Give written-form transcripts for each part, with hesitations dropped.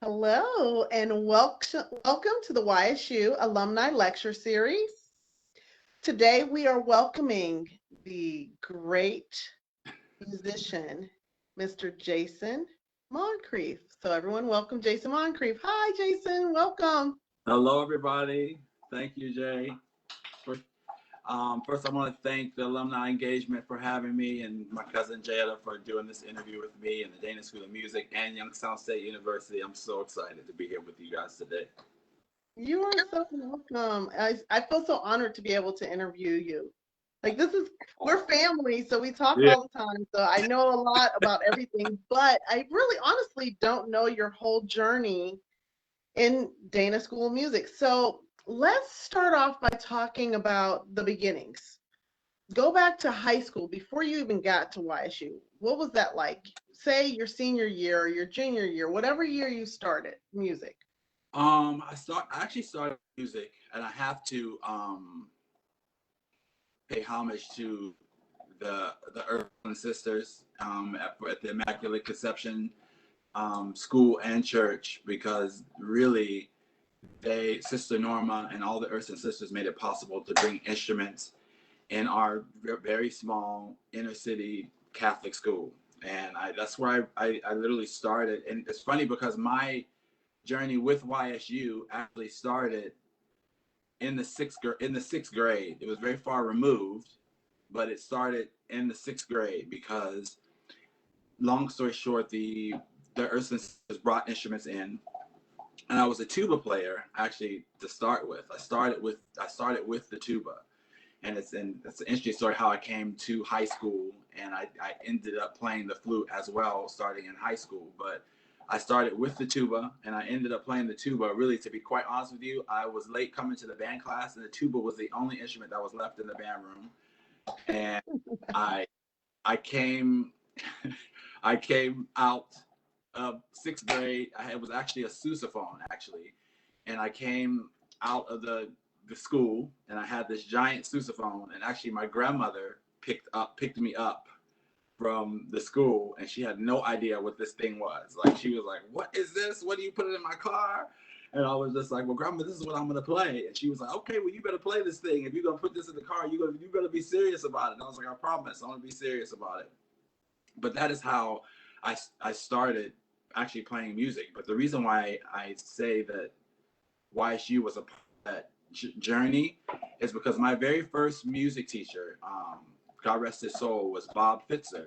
Hello and welcome to the YSU Alumni Lecture Series. Today we are welcoming the great musician, Mr. Jason Moncrief. So everyone welcome Jason Moncrief. Hi Jason, welcome. Hello, everybody. Thank you, Jay. First, first I want to thank the Alumni Engagement for having me and my cousin Jayla for doing this interview with me and the Dana School of Music and Youngstown State University. I'm so excited to be here with you guys today. You are so welcome. I feel so honored to be able to interview you. Like we're family, so we talk Yeah. all the time. So I know a lot about everything, but I really honestly don't know your whole journey in Dana School of Music. So let's start off by talking about the beginnings. Go back to high school before you even got to YSU. What was that like? Say your senior year or your junior year, whatever year you started music. I actually started music, and I have to pay homage to the Urban Sisters at the Immaculate Conception school and church, because really Sister Norma and all the Urson sisters made it possible to bring instruments in our very small inner city Catholic school. And that's where I literally started. And it's funny because my journey with YSU actually started in the sixth grade. It was very far removed, but it started in the sixth grade because, long story short, the Urson sisters brought instruments in, and I was a tuba player actually to start with. I started with the tuba, and it's an interesting story how I came to high school, and I ended up playing the flute as well starting in high school. But I started with the tuba, and I ended up playing the tuba. Really, to be quite honest with you, I was late coming to the band class, and the tuba was the only instrument that was left in the band room. And I I came I came out of sixth grade. It was actually a sousaphone, actually, and I came out of the school, and I had this giant sousaphone. And actually, my grandmother picked me up from the school, and she had no idea what this thing was. Like, she was like, "What is this? What do you put it in my car?" And I was just like, "Well, grandma, this is what I'm gonna play." And she was like, "Okay, well, you better play this thing. If you're gonna put this in the car, you better be serious about it." And I was like, "I promise, I'm gonna be serious about it." But that is how I started actually playing music. But the reason why I say that YSU was a part of that journey is because my very first music teacher, God rest his soul, was Bob Fitzer.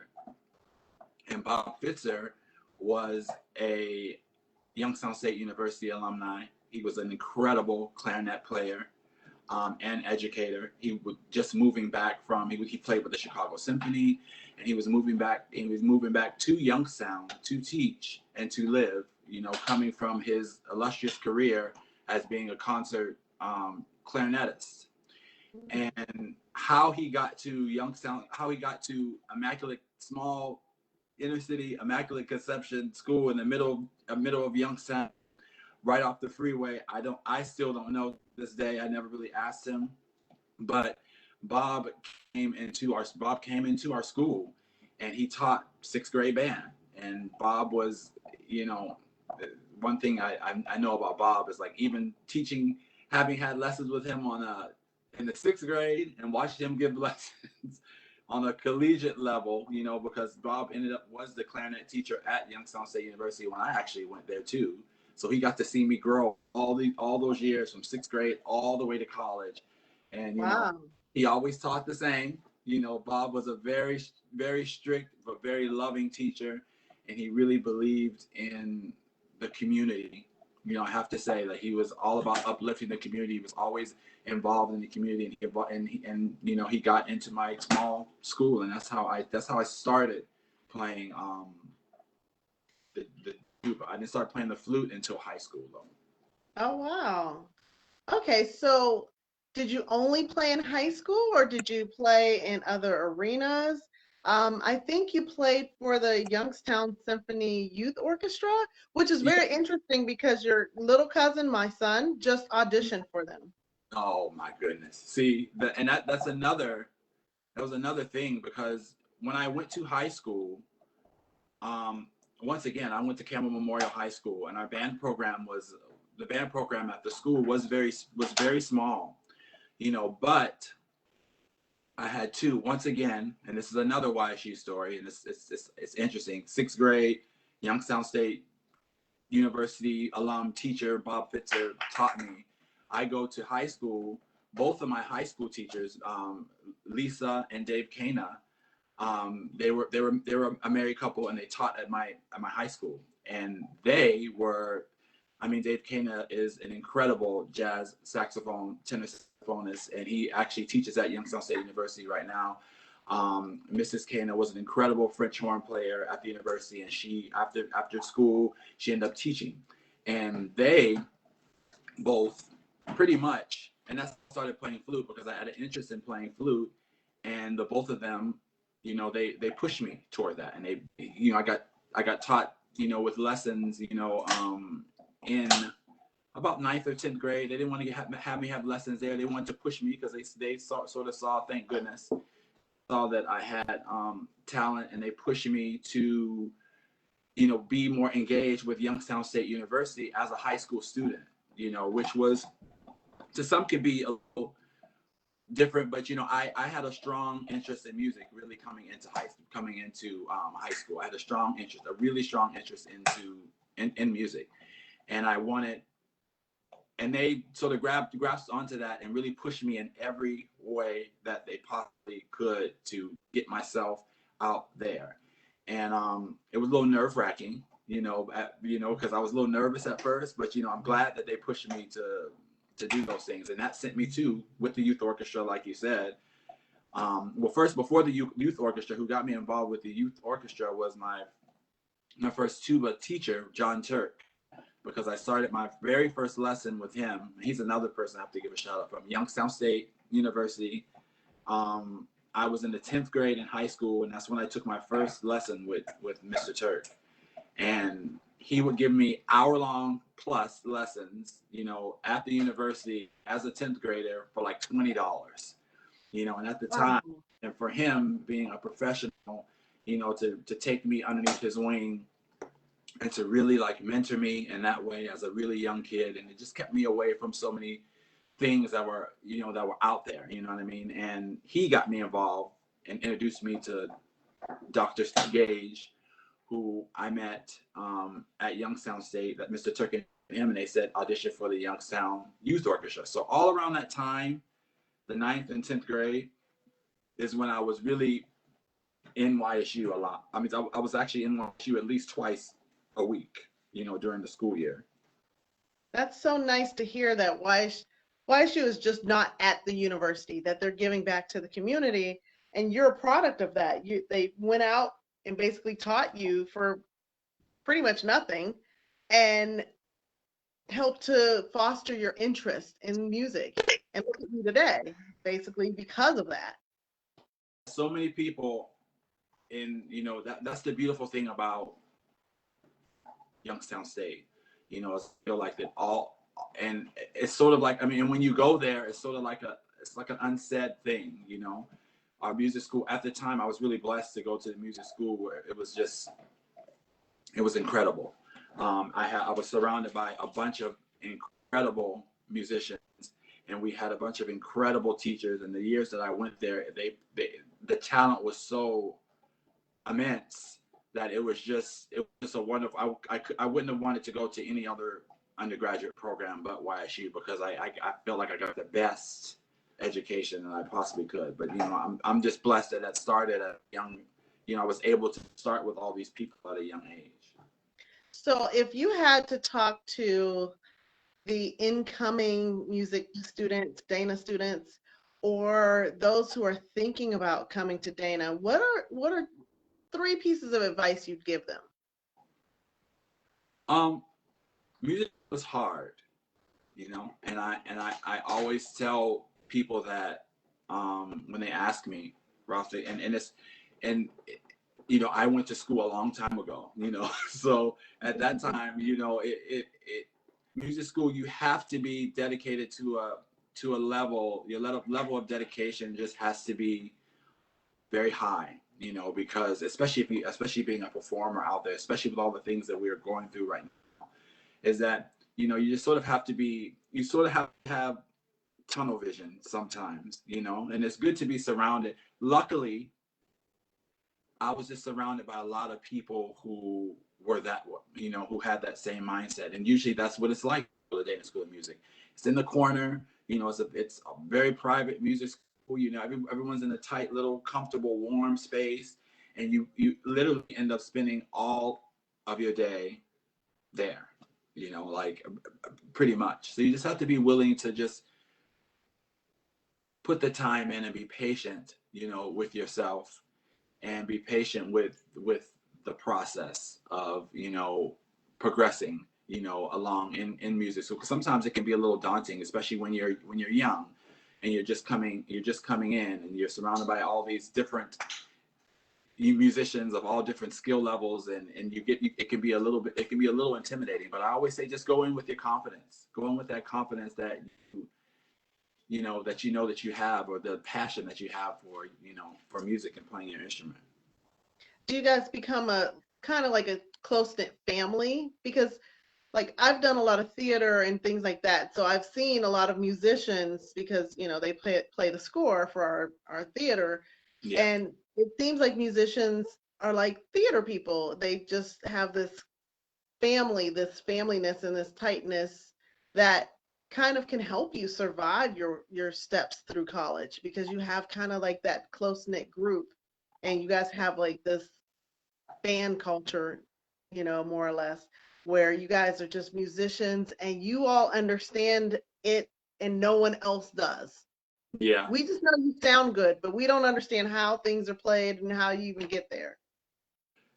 And Bob Fitzer was a Youngstown State University alumni. He was an incredible clarinet player and educator. He was just moving back from he played with the Chicago Symphony, and he was moving back. He was moving back to Youngstown to teach and to live. Coming from his illustrious career as being a concert clarinetist, and how he got to Youngstown, how he got to Immaculate small inner city Immaculate Conception School in the middle of Youngstown, right off the freeway. I still don't know this day. I never really asked him, but Bob Bob came into our school, and he taught sixth grade band. And Bob was, you know, one thing I know about Bob is, like, even teaching, having had lessons with him in the sixth grade and watched him give lessons on a collegiate level, because Bob was the clarinet teacher at Youngstown State University when I actually went there too. So he got to see me grow all those years from sixth grade all the way to college. And Wow. he always taught the same. Bob was a very, very strict but very loving teacher, and he really believed in the community. I have to say that he was all about uplifting the community. He was always involved in the community, and he got into my small school, and that's how I started playing the tuba. I didn't start playing the flute until high school, though. Oh, wow. Okay, so did you only play in high school or did you play in other arenas? I think you played for the Youngstown Symphony Youth Orchestra, which is Yeah. very interesting because your little cousin, my son, just auditioned for them. Oh my goodness. See, that was another thing, because when I went to high school, um, once again, I went to Campbell Memorial High School, and our band program was the band program at the school was very small, you know. But I had two once again, and this is another YSU story, and it's interesting. Sixth grade, Youngstown State University alum teacher Bob Fitzer taught me. I go to high school. Both of my high school teachers, Lisa and Dave Kana, they were a married couple, and they taught at my high school. And they were, I mean, Dave Kana is an incredible jazz tenor saxophonist, and he actually teaches at Youngstown State University right now. Mrs. Kana was an incredible French horn player at the university, and she after school she ended up teaching. And they both pretty much, and that's I started playing flute because I had an interest in playing flute, and the both of them, you know, they pushed me toward that, and they, you know, I got taught, you know, with lessons, you know, in about ninth or 10th grade. They didn't want to have me have lessons there. They wanted to push me because they sort of saw, thank goodness, saw that I had talent, and they pushed me to, you know, be more engaged with Youngstown State University as a high school student, you know, which was to some could be a little different, but you know, I had a strong interest in music really coming into high school. I had a really strong interest in music, and I wanted, and they sort of grasped onto that and really pushed me in every way that they possibly could to get myself out there. And it was a little nerve wracking, you know, because I was a little nervous at first, but you know, I'm glad that they pushed me to do those things, and that sent me to with the youth orchestra, like you said. Well, first, before the youth orchestra, who got me involved with the youth orchestra was my first tuba teacher, John Turk, because I started my very first lesson with him. He's another person I have to give a shout out from Youngstown State University. I was in the 10th grade in high school, and that's when I took my first lesson with Mr. Turk. And he would give me hour-long plus lessons, you know, at the university as a 10th grader for like $20, you know. And at the time, and for him being a professional, you know, to take me underneath his wing and to really like mentor me in that way as a really young kid. And it just kept me away from so many things that were, you know, that were out there, you know what I mean? And he got me involved and introduced me to Dr. Gage, who I met at Youngstown State, that Mr. Turk and him, and they said audition for the Youngstown Youth Orchestra. So all around that time, the 9th and 10th grade, is when I was really in YSU a lot. I mean, I was actually in YSU at least twice a week, you know, during the school year. That's so nice to hear that YSU is just not at the university, that they're giving back to the community, and you're a product of that. They went out and basically taught you for pretty much nothing and helped to foster your interest in music. And look at you today, basically because of that. So many people you know, that's the beautiful thing about Youngstown State. You know, I feel like that and it's sort of like, I mean, when you go there, it's sort of like it's like an unsaid thing, you know. Our music school at the time, I was really blessed to go to the music school where it was incredible. I was surrounded by a bunch of incredible musicians, and we had a bunch of incredible teachers. And the years that I went there, the talent was so immense that it was just a wonderful. I wouldn't have wanted to go to any other undergraduate program but YSU, because I felt like I got the best education that I possibly could. But you know, I'm just blessed that started at young. You know, I was able to start with all these people at a young age. So if you had to talk to the incoming music students, Dana students, or those who are thinking about coming to Dana, what are 3 pieces of advice you'd give them? Music was hard, you know, and I always tell people that when they ask me, Ralph, and you know, I went to school a long time ago, you know, so at that time, you know, music school, you have to be dedicated to a level. Your level of dedication just has to be very high, you know, because especially if you, especially being a performer out there, especially with all the things that we are going through right now, is that, you know, you just sort of have to be, you sort of have to have tunnel vision sometimes, you know, and it's good to be surrounded. Luckily, I was just surrounded by a lot of people who were that, you know, who had that same mindset. And usually that's what it's like for the Dana School of Music. It's in the corner, you know, it's a very private music school, you know, everyone's in a tight little comfortable warm space, and you literally end up spending all of your day there, you know, like pretty much. So you just have to be willing to just put the time in and be patient, you know, with yourself, and be patient with the process of, you know, progressing, you know, along in music. So sometimes it can be a little daunting, especially when you're young and you're just coming in and you're surrounded by all these different musicians of all different skill levels, and it can be a little bit, it can be a little intimidating. But I always say just go in with your confidence, go in with that confidence that you know that you have, or the passion that you have for, you know, for music and playing your instrument. Do you guys become a kind of like a close-knit family? Because like I've done a lot of theater and things like that. So I've seen a lot of musicians because, you know, they play the score for our theater. Yeah. And it seems like musicians are like theater people. They just have this familyness and this tightness that kind of can help you survive your steps through college because you have kind of like that close-knit group and you guys have like this band culture, you know, more or less, where you guys are just musicians and you all understand it and no one else does. Yeah. We just know you sound good, but we don't understand how things are played and how you even get there.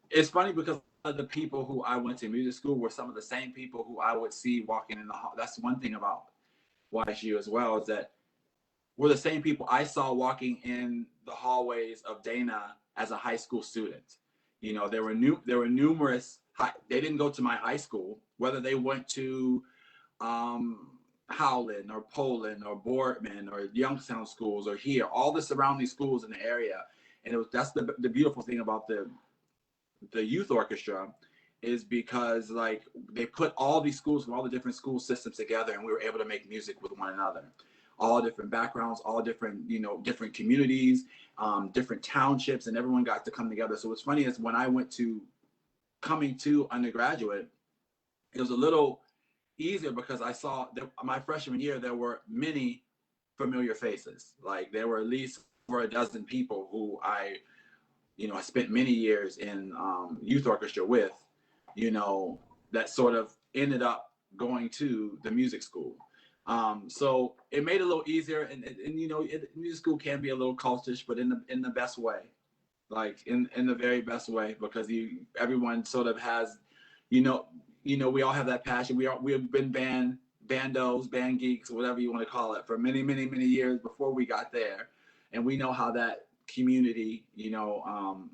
It's funny because the people who I went to music school were some of the same people who I would see walking in the hall. That's one thing about YSU as well, is that we're the same people I saw walking in the hallways of Dana as a high school student. You know, there were numerous they didn't go to my high school, whether they went to um, Howland or Poland or Boardman or Youngstown schools or here, all the surrounding schools in the area. And that's the beautiful thing about the youth orchestra, is because like they put all these schools from all the different school systems together, and we were able to make music with one another, all different backgrounds, all different, you know, different communities, different townships, and everyone got to come together. So what's funny is when I went to coming to undergraduate, it was a little easier because I saw that my freshman year there were many familiar faces. Like there were at least over a dozen people who I spent many years in youth orchestra with, you know, that sort of ended up going to the music school. So it made it a little easier, and you know, music school can be a little cultish, but in the best way, like in the very best way, because everyone sort of has, you know, we all have that passion. We've been bandos, band geeks, whatever you want to call it, for many years before we got there, and we know how that community, you know,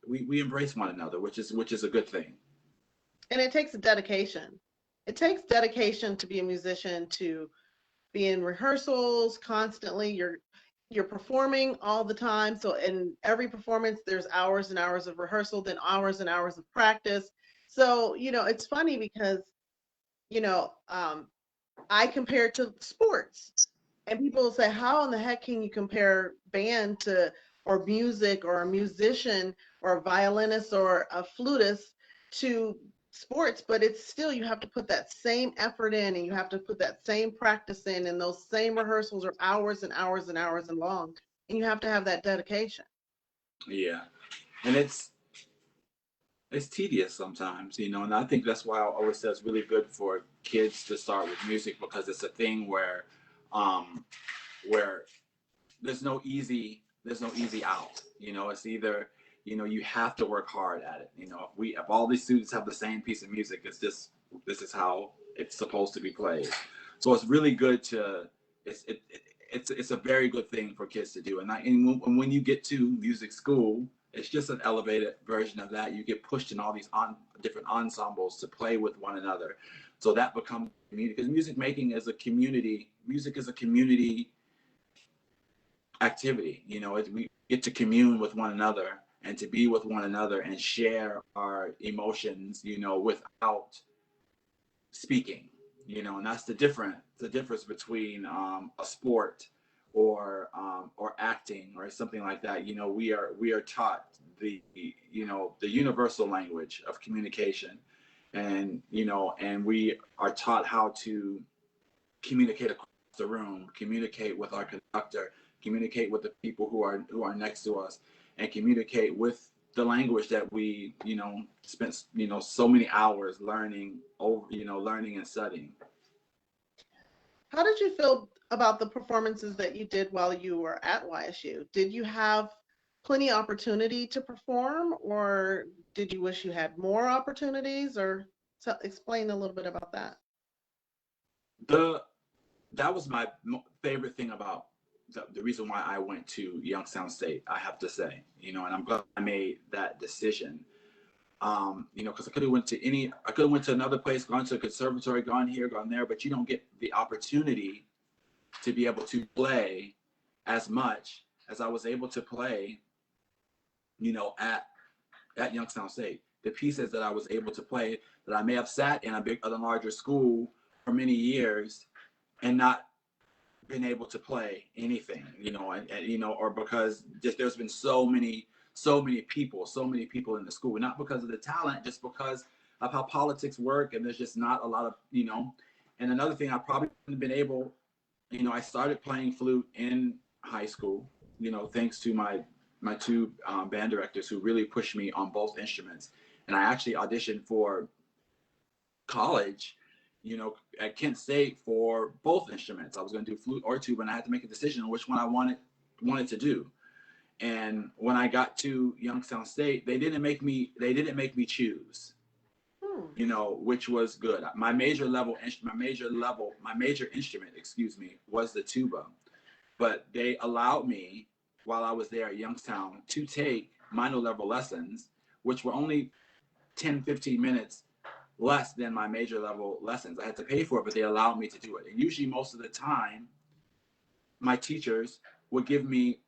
we embrace one another, which is a good thing. And it takes a dedication. It takes dedication to be a musician, to be in rehearsals constantly. You're performing all the time. So in every performance, there's hours and hours of rehearsal, then hours and hours of practice. So, you know, it's funny because, you know, I compare it to sports. And people will say, how in the heck can you compare band to, or music, or a musician, or a violinist, or a flutist to sports? But it's still, you have to put that same effort in, and you have to put that same practice in, and those same rehearsals are hours and hours and hours and long. And you have to have that dedication. Yeah, and it's tedious sometimes, you know, and I think that's why I always say it's really good for kids to start with music, because it's a thing um, where there's no easy out. You know, it's either, you know, you have to work hard at it. You know, if all these students have the same piece of music, it's just, this is how it's supposed to be played. So it's really good to it's it, it it's a very good thing for kids to do. And when you get to music school, it's just an elevated version of that. You get pushed in all these different ensembles to play with one another. So that becomes community, because music making is a community. Music is a community activity. You know, we get to commune with one another, and to be with one another and share our emotions, without speaking, and that's the difference between a sport or acting or something like that. We are taught the universal language of communication, and we are taught how to communicate across the room, communicate with our conductor, communicate with the people who are next to us, and communicate with the language that we spent so many hours learning over learning and studying. How did you feel about the performances that you did while you were at YSU? Did you have plenty opportunity to perform, or did you wish you had more opportunities? Or explain a little bit about that. The That was my favorite thing about the reason why I went to Youngstown State, I have to say, and I'm glad I made that decision. Because I could have went to another place, gone to a conservatory, gone here, gone there, but you don't get the opportunity to be able to play as much as I was able to play, at Youngstown State. The pieces that I was able to play, that I may have sat in a larger school for many years and not been able to play anything, or because just there's been so many people in the school, not because of the talent, just because of how politics work, and there's just not a lot of. And another thing, I probably wouldn't have been able, I started playing flute in high school, thanks to my two band directors who really pushed me on both instruments, and I actually auditioned for college, at Kent State for both instruments. I was going to do flute or tuba, and I had to make a decision on which one I wanted to do. And when I got to Youngstown State, they didn't make me choose, Hmm. which was good. My major instrument, excuse me, was the tuba, but they allowed me while I was there at Youngstown to take minor level lessons, which were only 10, 15 minutes less than my major level lessons. I had to pay for it, but they allowed me to do it. And usually most of the time, my teachers would give me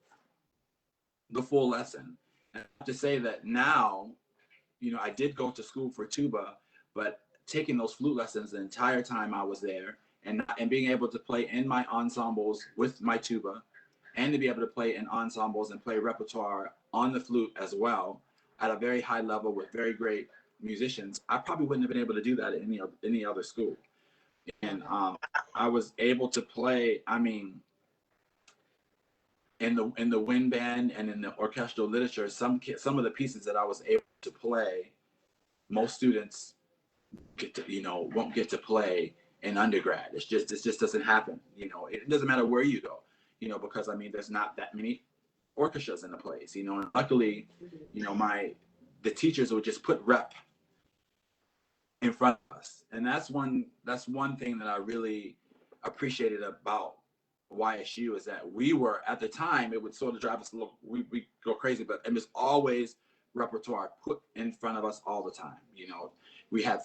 the full lesson. And I have to say that now, I did go to school for tuba, but taking those flute lessons the entire time I was there, and being able to play in my ensembles with my tuba, and to be able to play in ensembles and play repertoire on the flute as well at a very high level with very great musicians, I probably wouldn't have been able to do that at any other school. And I was able to play. I mean, in the wind band and in the orchestral literature, some of the pieces that I was able to play, most students won't get to play in undergrad. It just doesn't happen. It doesn't matter where you go. Because I mean, there's not that many orchestras in the place. And luckily, the teachers would just put rep in front of us, and that's one thing that I really appreciated about YSU, is that we were, at the time, it would sort of drive us a little, we go crazy, but it was always repertoire put in front of us all the time. We had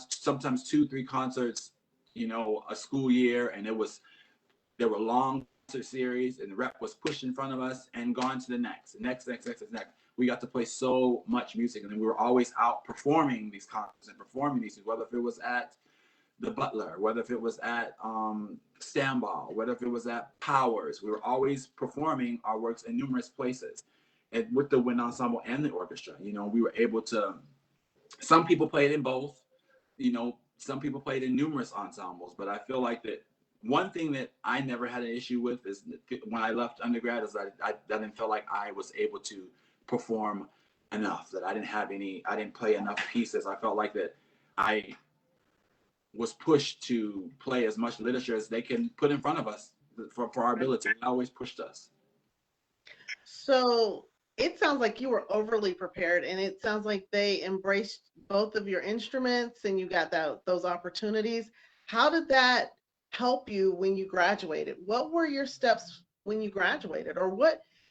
sometimes 2-3 concerts, a school year, and there were long concert series, and the rep was pushed in front of us and gone to the next. We got to play so much music, and then we were always out performing these concerts and performing these things, whether if it was at the Butler, whether if it was at Stambaugh, whether if it was at Powers. We were always performing our works in numerous places, and with the wind ensemble and the orchestra. We were able to. Some people played in both. Some people played in numerous ensembles, but I feel like that one thing that I never had an issue with is when I left undergrad, is that I didn't feel like I was able to perform enough, that I didn't play enough pieces. I felt like that I was pushed to play as much literature as they can put in front of us for our ability. They always pushed us. So it sounds like you were overly prepared, and it sounds like they embraced both of your instruments and you got those opportunities. How did that help you when you graduated? What were your steps when you graduated? Or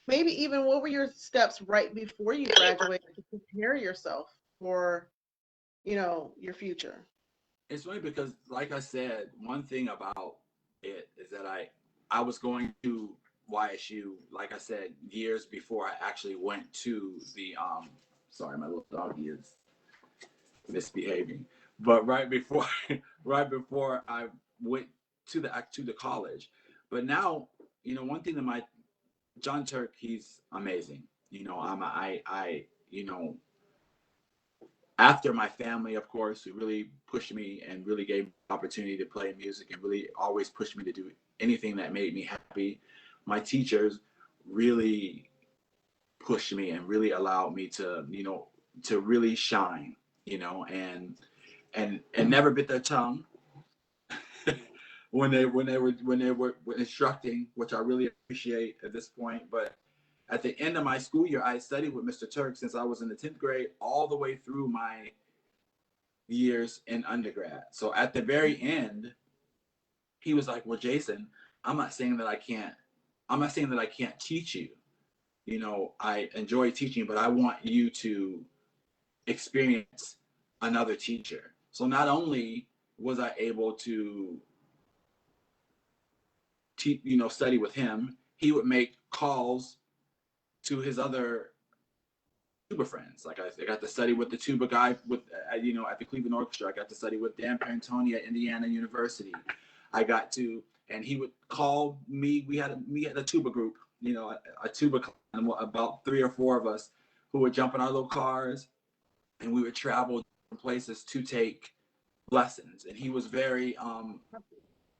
maybe even what were your steps right before you graduated to prepare yourself for, your future? It's funny because, like I said, one thing about it is that I was going to YSU, like I said, years before I actually went to the sorry, my little doggy is misbehaving. But right before right before I went to the college. But now, one thing that my John Turk, he's amazing. You know, after my family, of course, who really pushed me and really gave me the opportunity to play music and really always pushed me to do anything that made me happy. My teachers really pushed me and really allowed me to, to really shine, and never bit their tongue when they were instructing, which I really appreciate at this point. But at the end of my school year, I studied with Mr. Turk since I was in the 10th grade all the way through my years in undergrad. So at the very end, he was like, "Well, Jason, I'm not saying that I can't. I'm not saying that I can't teach you. I enjoy teaching, but I want you to experience another teacher." So not only was I able to study with him, he would make calls to his other tuba friends. Like I got to study with the tuba guy at the Cleveland Orchestra. I got to study with Dan Parentoni at Indiana University. I got to, and he would call me. We had a tuba group, a tuba clan, about 3 or 4 of us who would jump in our little cars, and we would travel different places to take lessons. And he was very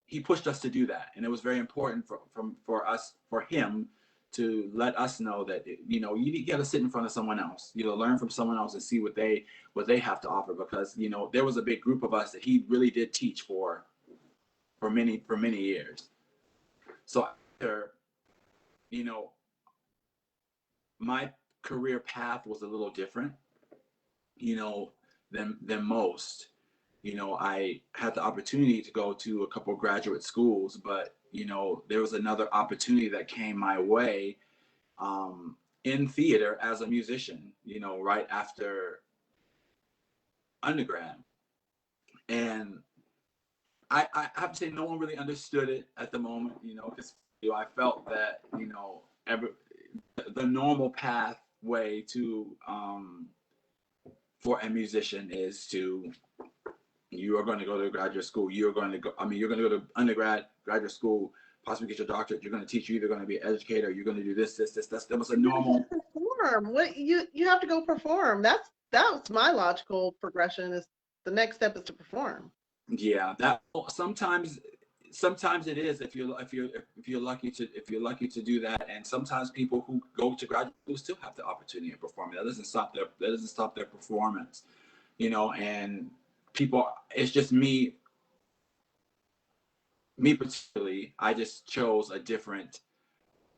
he pushed us to do that, and it was very important for him to let us know that you got to sit in front of someone else, learn from someone else and see what they have to offer, because there was a big group of us that he really did teach for many years. So after you know my career path was a little different, you know than most. I had the opportunity to go to a couple of graduate schools, but there was another opportunity that came my way in theater as a musician, right after undergrad. And I have to say, no one really understood it at the moment, because I felt that, the normal pathway to for a musician is to you are going to go to graduate school. You're going to go. I mean, you're going to go to undergrad, graduate school, possibly get your doctorate. You're going to teach. You're either going to be an educator. You're going to do this, this, this. That was a normal. Perform. What you have to go perform. That's my logical progression. Is the next step is to perform. Yeah, that sometimes it is if you're lucky to do that, and sometimes people who go to graduate school still have the opportunity of performing. That doesn't stop their performance, and people. It's just me particularly. I just chose a different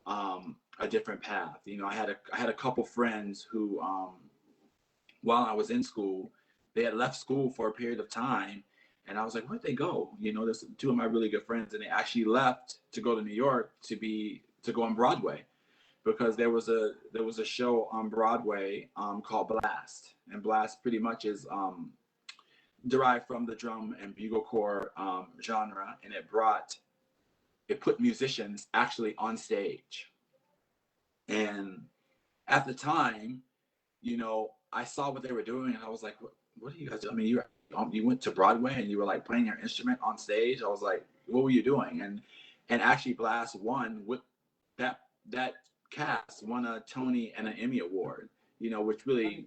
path. I had a couple friends who while I was in school, they had left school for a period of time, and I was like, where'd they go? There's two of my really good friends, and they actually left to go to New York to go on Broadway, because there was a show on Broadway called Blast, and Blast pretty much is derived from the drum and bugle corps genre, and it put musicians actually on stage. And at the time, I saw what they were doing, and I was like, what are you guys doing? I mean, you went to Broadway and you were like playing your instrument on stage. I was like, what were you doing? And actually, Blast won with that cast won a Tony and an Emmy award. Which really,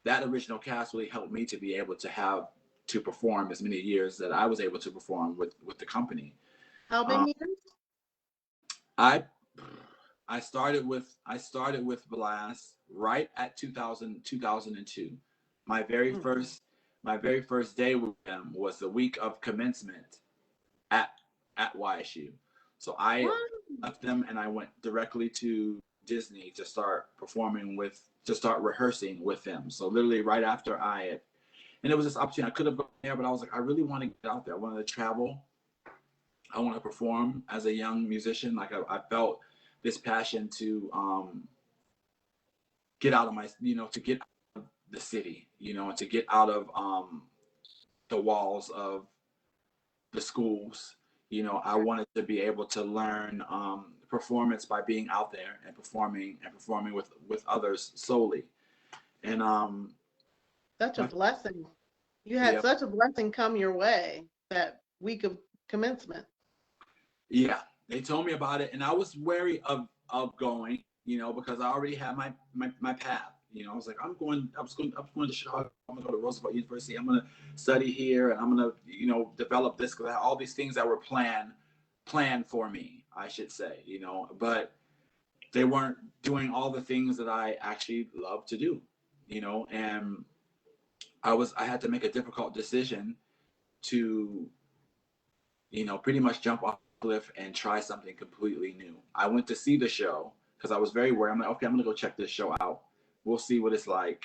that original cast really helped me to be able to perform as many years that I was able to perform with the company. How Um, many years? I I started with Blast right at 2002. My very Mm. first my very first day with them was the week of commencement at YSU. So I What? left them and I went directly to Disney to start rehearsing with them. So literally right after and it was this opportunity. I could have gone there, but I was like, I really want to get out there. I wanted to travel. I want to perform as a young musician. Like I felt this passion to get out of to get out of the city, and to get out of the walls of the schools. I wanted to be able to learn performance by being out there and performing with others solely. And Such a my, blessing. You had yeah, such a blessing come your way that week of commencement. yeah, they told me about it, and I was wary of going, because I already had my path. I was like, I was going to Chicago. I'm gonna go to Roosevelt University. I'm gonna study here, and I'm gonna, develop this, because I had all these things that were planned for me, I should say, but they weren't doing all the things that I actually love to do, and I had to make a difficult decision to, pretty much jump off the cliff and try something completely new. I went to see the show because I was very worried. I'm like, okay, I'm gonna go check this show out. We'll see what it's like.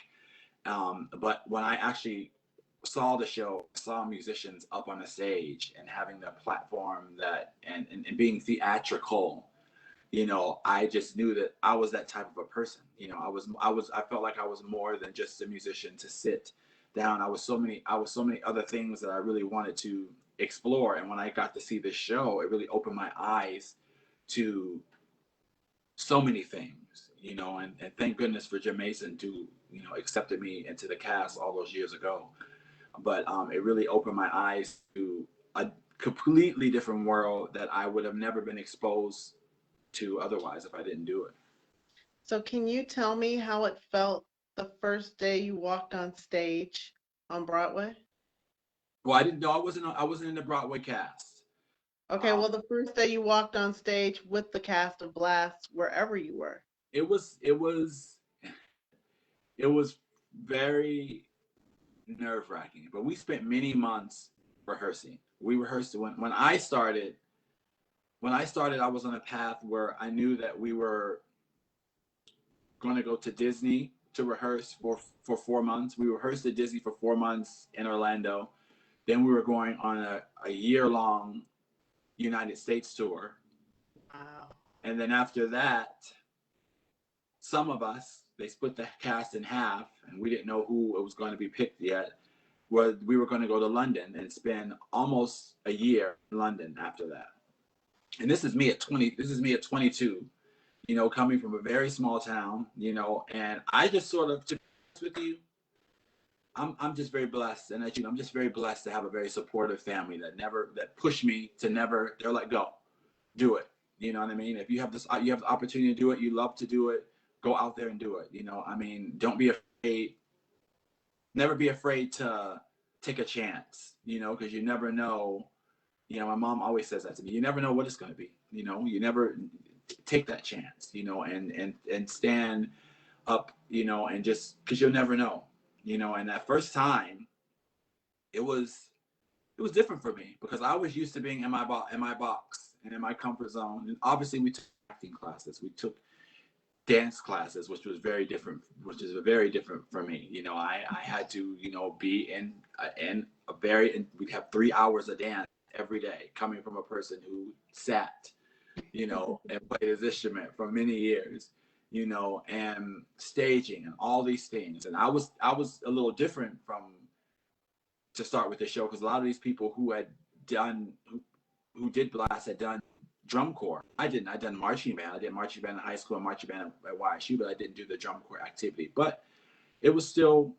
But when I actually saw the show, saw musicians up on the stage and having the platform that and being theatrical, I just knew that I was that type of a person. I felt like I was more than just a musician to sit down. I was so many other things that I really wanted to explore. And when I got to see this show, it really opened my eyes to so many things, and thank goodness for Jim Mason to, accepted me into the cast all those years ago. But it really opened my eyes to a completely different world that I would have never been exposed to otherwise if I didn't do it. So can you tell me how it felt the first day you walked on stage on Broadway? Well, I didn't know I wasn't in the Broadway cast. Okay, Um, well, the first day you walked on stage with the cast of Blast, wherever you were. it was very nerve wracking, but we spent many months rehearsing. We rehearsed when I started. I was on a path where I knew that we were going to go to Disney to rehearse for 4 months. We rehearsed at Disney for 4 months in Orlando. Then we were going on a year long United States tour. Wow. And then after that, some of us, they split the cast in half, and we didn't know who it was going to be picked yet. Where we were going to go to London and spend almost a year in London after that. And this is me at 20. This is me at 22. Coming from a very small town. And I just sort of, to be honest with you, I'm just very blessed, and I'm just very blessed to have a very supportive family that push me to never. They're like, go, do it. You know what I mean? If you have the opportunity to do it, you love to do it. Go out there and do it. I mean, don't be afraid. Never be afraid to take a chance. Because you never know. My mom always says that to me. You never know what it's going to be. You never take that chance. And stand up. And just because you'll never know. And that first time, it was different for me because I was used to being in my box and in my comfort zone. And obviously, we took acting classes, we took dance classes, which was very different for me. I had to be and we'd have 3 hours of dance every day, coming from a person who sat and played his instrument for many years. And staging and all these things. And I was a little different from to start with the show because a lot of these people who did Blast had done drum corps. I didn't. I done marching band. I did marching band in high school and marching band at YSU, but I didn't do the drum corps activity. But it was still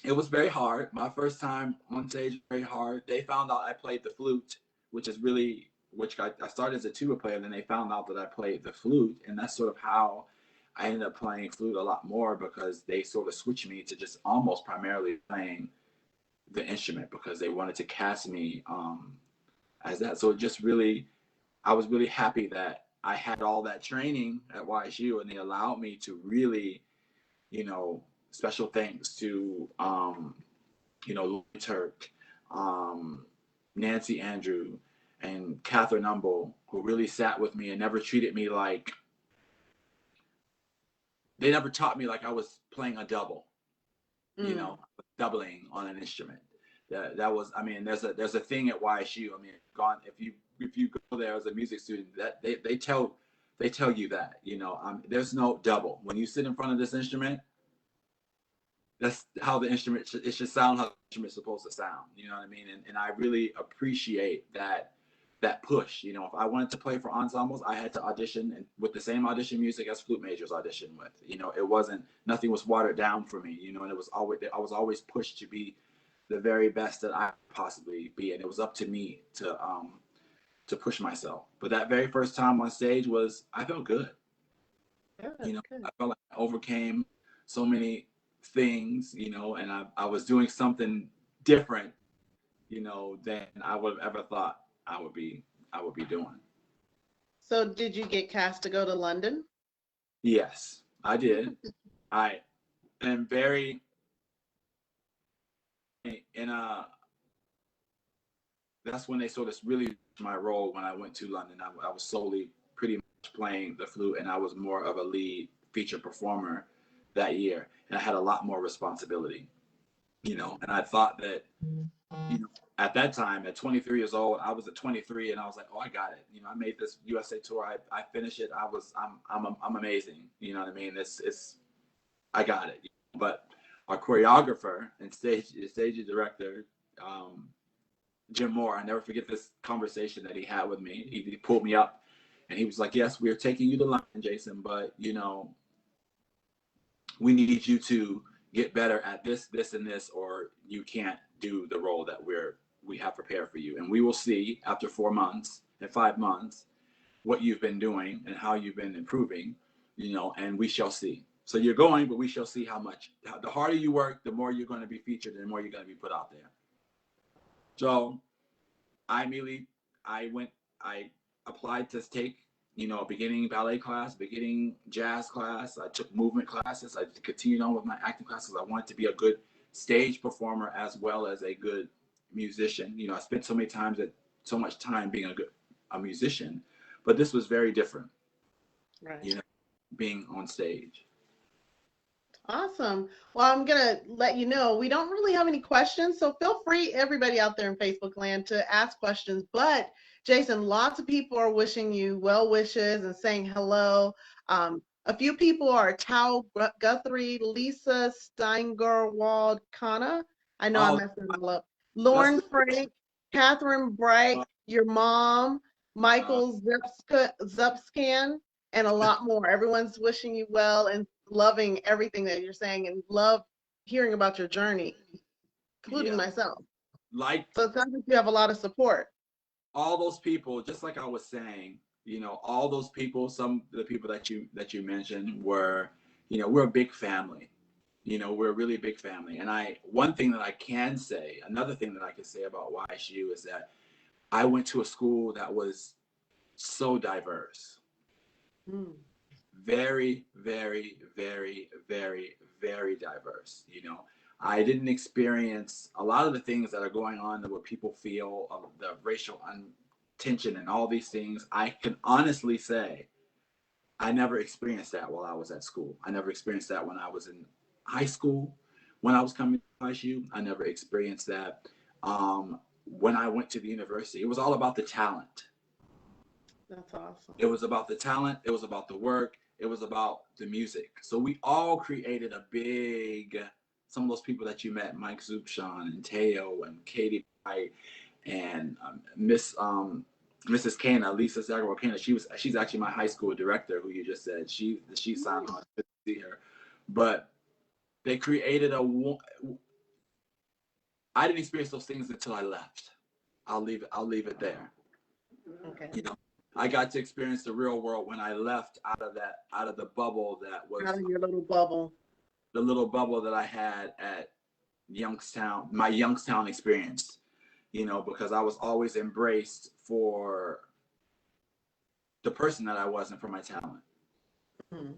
it was very hard. My first time on stage was very hard. They found out I played the flute, which I started as a tuba player. Then they found out that I played the flute, and that's sort of how I ended up playing flute a lot more because they sort of switched me to just almost primarily playing the instrument because they wanted to cast me as that. So it just really, I was really happy that I had all that training at YSU and they allowed me to really, special thanks to, Louis Turk, um, Nancy Andrew, and Catherine Humble, who really sat with me and never treated me like, they never taught me like I was playing a double. Mm. Doubling on an instrument. That was, I mean, there's a thing at YSU. I mean, if you go there as a music student, that they tell you that there's no double when you sit in front of this instrument. That's how the instrument it should sound how the instrument's supposed to sound. You know what I mean? And I really appreciate that that push. You know, if I wanted to play for ensembles, I had to audition and with the same audition music as flute majors audition with. You know, it wasn't, nothing was watered down for me, you know, and it was always, I was always pushed to be the very best that I possibly be. And it was up to me to push myself. But that very first time on stage was, I felt good. You Good, know, good. I felt like I overcame so many things, you know, and I was doing something different, you know, than I would have ever thought I would be doing. So did you get cast to go to London? Yes, I did. I am very in a. That's when they sort of really my role when I went to London. I was solely pretty much playing the flute, and I was more of a lead feature performer that year, and I had a lot more responsibility, you know. And I thought that, you know, at that time, at 23 years old, I was at 23, and I was like, oh, I got it. You know, I made this USA tour. I finished it. I'm amazing. You know what I mean? It's I got it. But our choreographer and stage director, Jim Moore, I never forget this conversation that he had with me. He pulled me up and he was like, yes, we're taking you to London, Jason, but you know, we need you to get better at this, this, and this, or you can't do the role that we have prepared for you. And we will see after 4 months and 5 months what you've been doing and how you've been improving, you know, and we shall see. So you're going, but we shall see how much. The harder you work, the more you're going to be featured, and the more you're going to be put out there. So I immediately, I applied to take, you know, a beginning ballet class, beginning jazz class. I took movement classes. I continued on with my acting classes. I wanted to be a good stage performer as well as a good musician. You know, I spent so much time being a musician, but this was very different, Right. you know, being on stage. Awesome. Well, I'm going to let you know we don't really have any questions, so feel free, everybody out there in Facebook land, to ask questions. But Jason, lots of people are wishing you well wishes and saying hello. A few people are Tao Guthrie, Lisa Steingerwald Kana. I know I'm Oh, messing it all up. that's Lauren Frank, Catherine Bright, uh, your mom, uh, Michael Zupscan, and a lot more. Everyone's wishing you well and loving everything that you're saying and love hearing about your journey, including yeah, myself. like So it sounds like you have a lot of support. all those people, just like I was saying, you know, all those people, some of the people that you mentioned were, you know, we're a big family. You know, we're a really big family. And one thing that I can say, another thing that I can say about YSU is that I went to a school that was so diverse, Mm, very, very, very, very, very diverse. You know, I didn't experience a lot of the things that are going on where people feel of the racial tension and all these things. I can honestly say I never experienced that while I was at school. I never experienced that when I was in high school. When I was coming to ISU, I never experienced that. When I went to the university, it was all about the talent. that's awesome. It was about the talent. It was about the work. It was about the music. So we all created a big. Some of those people that you met, Mike Zupshan and Teo and Katie White and Mrs. Kana, Lisa Zagaro Kana. She's actually my high school director, who you just said she signed Nice. on to see her, but they created a. I didn't experience those things until I left. I'll leave it there. Okay. You know, I got to experience the real world when I left out of the bubble that Out was of your little bubble. the little bubble that I had at Youngstown, my Youngstown experience. You know, because I was always embraced for the person that I was and for my talent. Mm.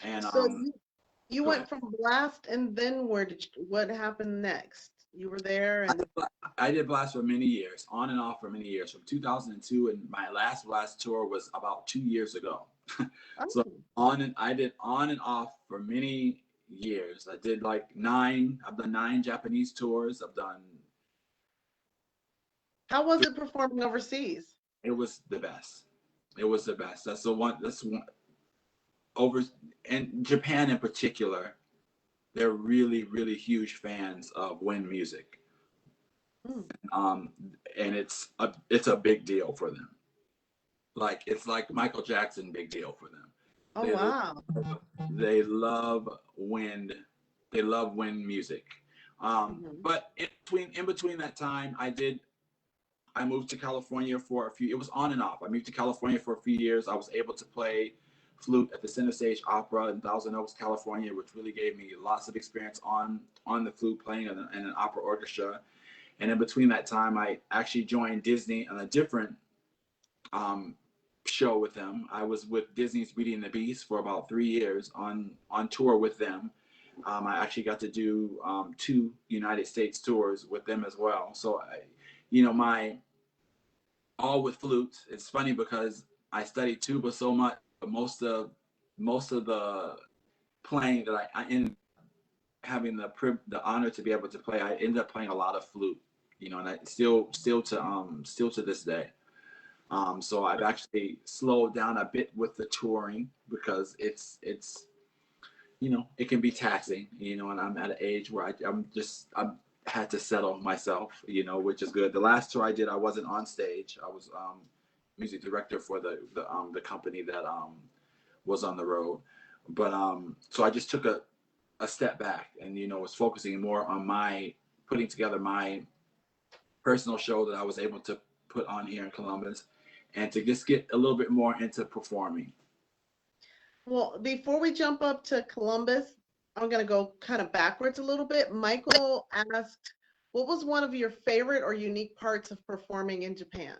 And So you go ahead. went from Blast, and then what happened next? You were there I and did, I did Blast for many years, on and off for many years, from 2002, and my last Blast tour was about 2 years ago. So oh, I did on and off for many years. I did like nine. I've done 9 Japanese tours. I've done. how was it performing overseas? It was the best. It was the best. That's the one. That's one over, and Japan in particular. They're really, really huge fans of wind music. Mm. um, and it's a big deal for them. Like it's like Michael Jackson, big deal for them. Oh, They wow. they love wind. They love wind music. Hmm. But in between that time, I moved to California for a few. It was on and off. I moved to California for a few years. I was able to play flute at the Center Stage Opera in Thousand Oaks, California, which really gave me lots of experience on the flute playing in an opera orchestra. And in between that time, I actually joined Disney on a different um, show with them. I was with Disney's Beauty and the Beast for about 3 years on tour with them. I actually got to do 2 United States tours with them as well. So, my all with flutes. It's funny because I studied tuba so much, but most of the playing that I ended having the honor to be able to play, I ended up playing a lot of flute. And I still to this day. So I've actually slowed down a bit with the touring because it's it can be taxing, and I'm at an age where I'm had to settle myself, which is good. The last tour I did, I wasn't on stage. I was music director for the company that was on the road, but so I just took a step back and was focusing more on my putting together my personal show that I was able to put on here in Columbus, and to just get a little bit more into performing. Well, before we jump up to Columbus, I'm going to go kind of backwards a little bit. Michael asked, what was one of your favorite or unique parts of performing in Japan?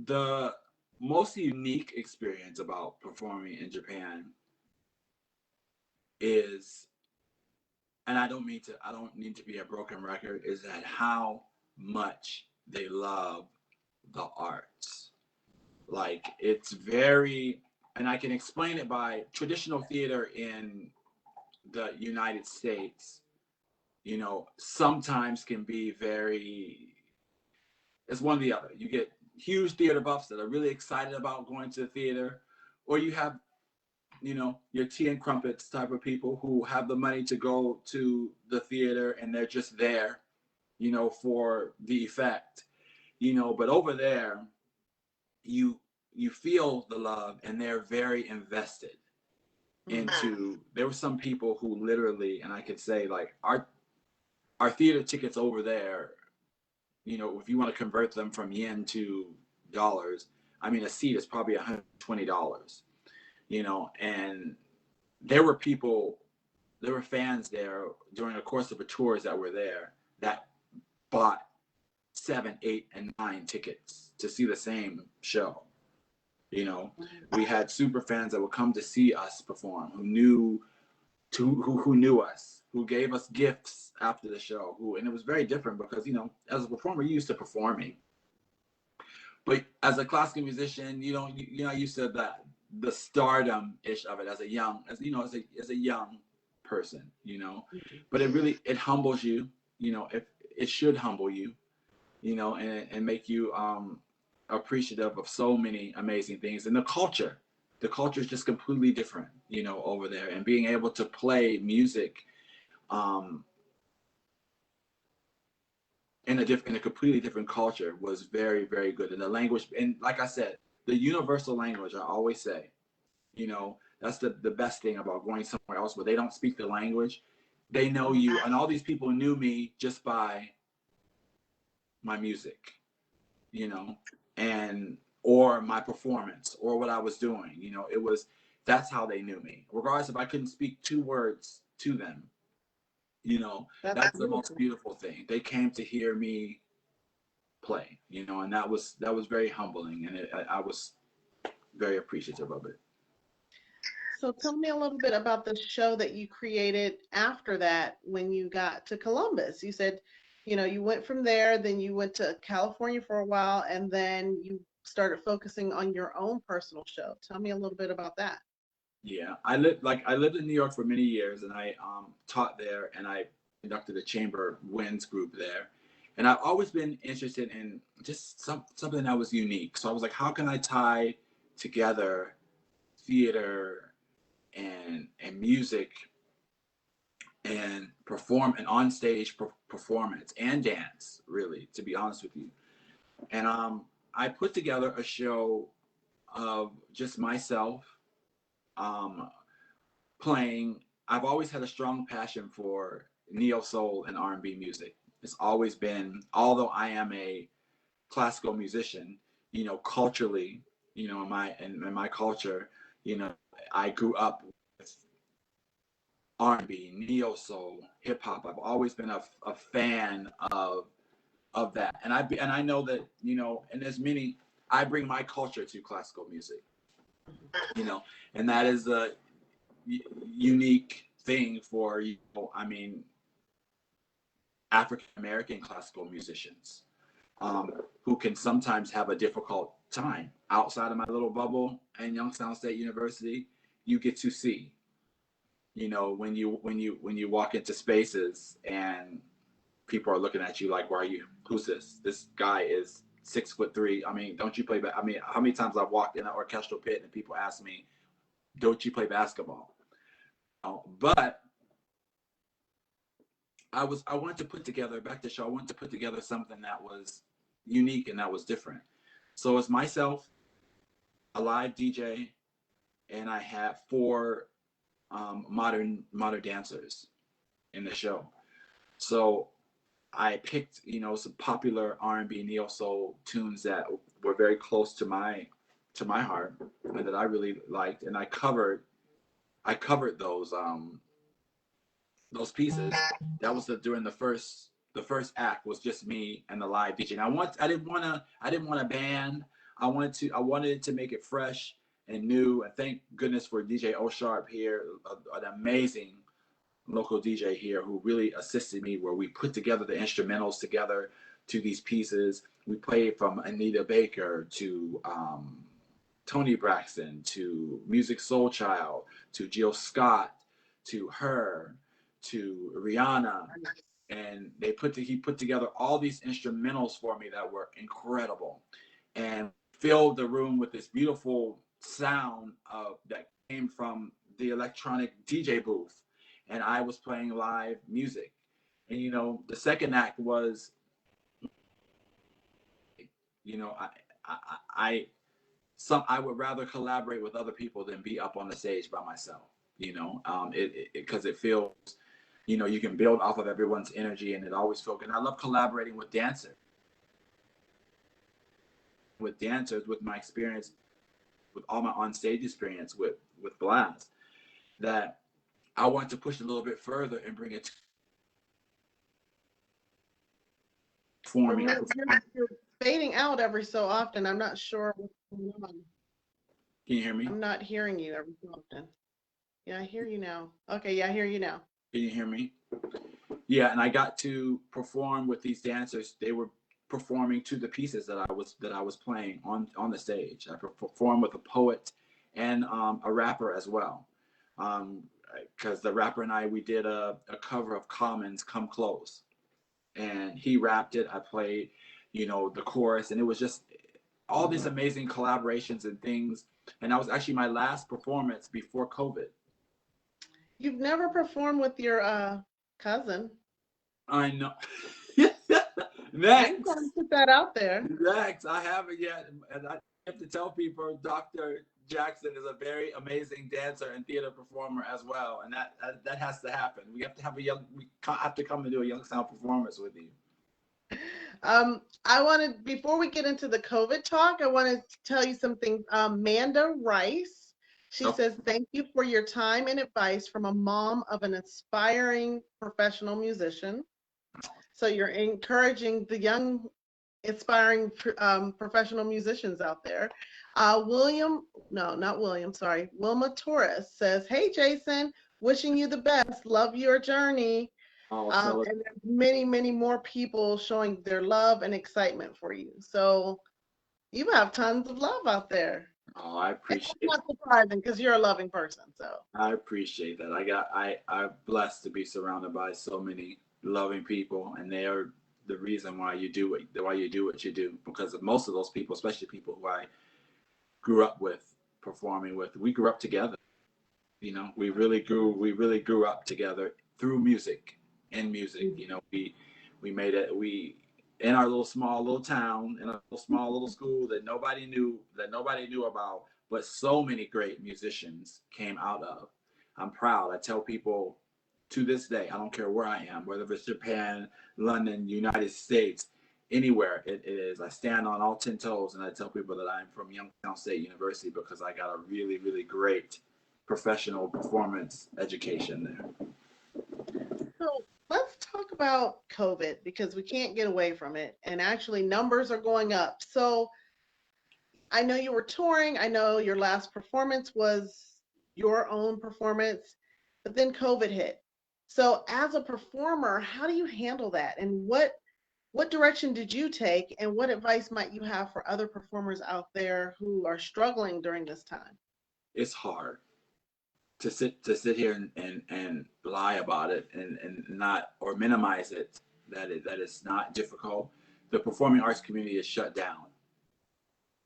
The most unique experience about performing in Japan is, and I don't need to be a broken record, is that how much they love the arts. Like it's very, and I can explain it by traditional theater in the United States, sometimes can be very, it's one or the other. You get huge theater buffs that are really excited about going to the theater, or you have, your tea and crumpets type of people who have the money to go to the theater and they're just there, for the effect, but over there, you you feel the love and they're very invested Mm. into. There were some people who literally, and I could say like our theater tickets over there, if you want to convert them from yen to dollars, I mean, a seat is probably $120, and there were people, there were fans there during the course of the tours that were there that bought 7, 8, and 9 tickets to see the same show. You know, we had super fans that would come to see us perform, who knew us, who gave us gifts after the show, and it was very different because as a performer, you're used to performing, but as a classical musician, you're not used to the stardom ish of it as a young as a young person, but it humbles you, if it should humble you, and make you appreciative of so many amazing things. And the culture is just completely different, over there. And being able to play music um, in a completely different culture was very, very good. And the language, and like I said, the universal language, I always say, that's the best thing about going somewhere else where they don't speak the language. They know you, and all these people knew me just by my music, you know, and or my performance or what I was doing. That's how they knew me. Regardless if I couldn't speak 2 words to them, That's that's the most beautiful. beautiful thing. They came to hear me play, and that was very humbling, and I was very appreciative of it. So tell me a little bit about the show that you created after that when you got to Columbus. You said, you went from there, then you went to California for a while, and then you started focusing on your own personal show. Tell me a little bit about that. Yeah, I lived in New York for many years, and I taught there, and I conducted a chamber winds group there, and I've always been interested in just something that was unique. So I was like, how can I tie together theater and music and perform and on stage performance and dance, really, to be honest with you. And I put together a show of just myself um, playing. I've always had a strong passion for neo soul and R&B music. It's always been, although I am a classical musician, culturally, in my culture, I grew up with R&B, neo soul, hip hop. I've always been a fan of that, and I know that and there's many. I bring my culture to classical music, and that is a unique thing for I mean, African American classical musicians who can sometimes have a difficult time outside of my little bubble and Youngstown State University. You get to see, when you walk into spaces and people are looking at you like, why are you? Who's this? This guy is 6'3". I mean, don't you play? I mean, how many times I've walked in an orchestral pit and people ask me, don't you play basketball? But I wanted to put together, back to show, I wanted to put together something that was unique and that was different. So it's myself, a live DJ, and I have four modern dancers in the show. So I picked, some popular R&B neo soul tunes that were very close to my heart and that I really liked, and I covered those pieces. That was during the first act was just me and the live DJ. And I didn't want a band. I wanted to make it fresh and new. And thank goodness for DJ O'Sharp here, an amazing local DJ here who really assisted me, where we put together the instrumentals together to these pieces. We played from Anita Baker to Tony Braxton to Music Soul Child to Jill Scott to her to Rihanna, and he put together all these instrumentals for me that were incredible, and filled the room with this beautiful sound that came from the electronic DJ booth, and I was playing live music. And the second act was, you know, I, I, I would rather collaborate with other people than be up on the stage by myself. Because it feels, you can build off of everyone's energy, and it always feels good. And I love collaborating with dancers, with my experience, with all my on stage experience with Blast, that I want to push it a little bit further and bring it to forming. You're fading out every so often. I'm not sure what's going on. Can you hear me? I'm not hearing you every so often. Yeah, I hear you now. Okay, yeah, I hear you now. Can you hear me? Yeah, and I got to perform with these dancers. They were performing to the pieces that I was playing on the stage. I performed with a poet and a rapper as well, because the rapper and we did a cover of Common's "Come Close," and he rapped it. I played, the chorus, and it was just all these amazing collaborations and things. And that was actually my last performance before COVID. You've never performed with your cousin. I know. Next. Next. Put that out there. Next. I haven't yet. And I have to tell people Dr. Jackson is a very amazing dancer and theater performer as well. And that has to happen. We have to have we have to come and do a Youngstown performance with you. I wanted, before we get into the COVID talk, I wanted to tell you something. Manda Rice, she says, thank you for your time and advice from a mom of an aspiring professional musician. So you're encouraging the young, aspiring professional musicians out there. Wilma Torres says, hey, Jason, wishing you the best. Love your journey. And there's many, many more people showing their love and excitement for you. So you have tons of love out there. Oh, I appreciate it. It's not surprising because you're a loving person. So I appreciate that. I'm blessed to be surrounded by so many loving people, and they are the reason why you do what you do. Because most of those people, especially people who I grew up with, performing with, we grew up together. We really grew up together through music. In music, We made it. We in our little small little town, in a little small little school that nobody knew about, but so many great musicians came out of. I'm proud. I tell people to this day, I don't care where I am, whether it's Japan, London, United States, anywhere it is. I stand on all 10 toes and I tell people that I'm from Youngstown State University because I got a really, really great professional performance education there. So let's talk about COVID because we can't get away from it. And actually, numbers are going up. So I know you were touring. I know your last performance was your own performance, but then COVID hit. So as a performer, how do you handle that? And what direction did you take? And what advice might you have for other performers out there who are struggling during this time? It's hard to sit here and lie about it and not or minimize it, that it's not difficult. The performing arts community is shut down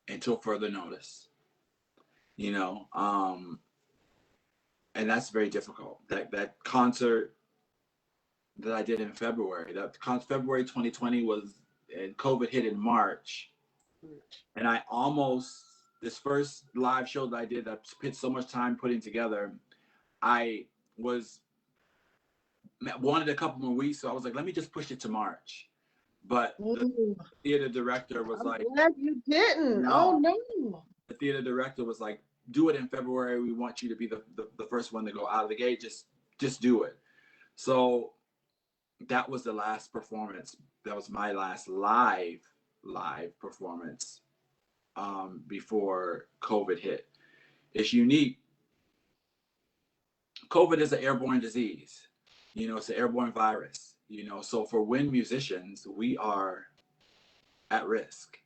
until further notice, you know. And that's very difficult. That concert that I did in February, February 2020 was, and COVID hit in March, and I almost, this first live show that I did that I spent so much time putting together, I was wanted a couple more weeks, so I was like, let me just push it to March. But the Ooh, theater director was I'm like, glad you didn't. Oh no. no. The theater director was like, do it in February. We want you to be the first one to go out of the gate. Just do it. So that was the last performance. That was my last live performance before COVID hit. It's unique. COVID is an airborne disease. You know, it's an airborne virus. You know, so for wind musicians, we are at risk.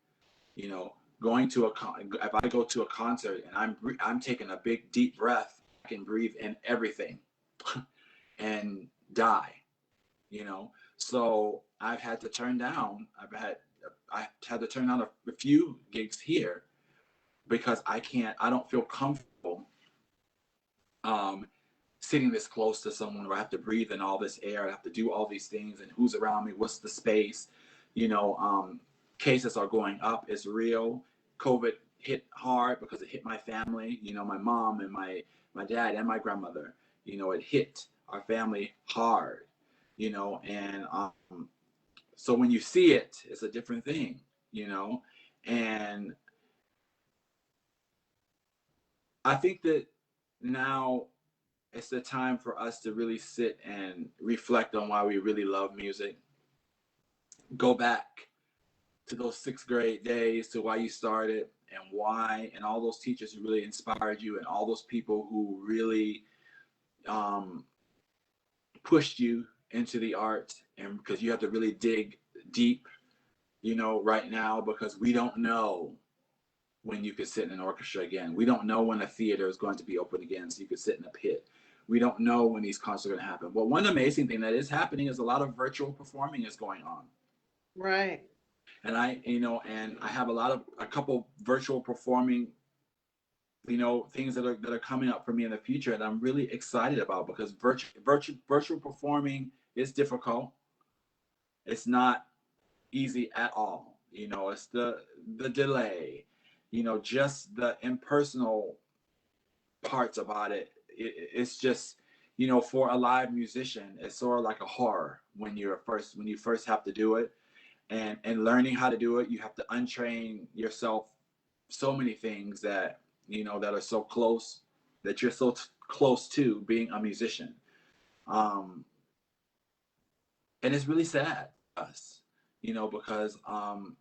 You know, going to if I go to a concert and I'm taking a big deep breath, I can breathe in everything and die. You know, so I had to turn down a few gigs here because I don't feel comfortable um, sitting this close to someone where I have to breathe in all this air. I have to do all these things, and who's around me? What's the space? You know, cases are going up. It's real. COVID hit hard because it hit my family. You know, my mom and my dad and my grandmother. You know, it hit our family hard. You know, and so when you see it, it's a different thing. You know, and I think that now it's the time for us to really sit and reflect on why we really love music. Go back to those sixth grade days, to why you started and why, and all those teachers who really inspired you, and all those people who really um, pushed you into the art. And because you have to really dig deep, you know, right now, because we don't know when you could sit in an orchestra again. We don't know when a theater is going to be open again, so you could sit in a pit. We don't know when these concerts are going to happen. But one amazing thing that is happening is a lot of virtual performing is going on. Right. And I have a couple virtual performing, you know, things that are coming up for me in the future that I'm really excited about, because virtual performing is difficult. It's not easy at all. You know, it's the delay, you know, just the impersonal parts about it. It's just, you know, for a live musician, it's sort of like a horror when you first have to do it, and learning how to do it. You have to untrain yourself so many things that, you know, that are so close, that you're so close to being a musician. Um, and it's really sad for us, you know, because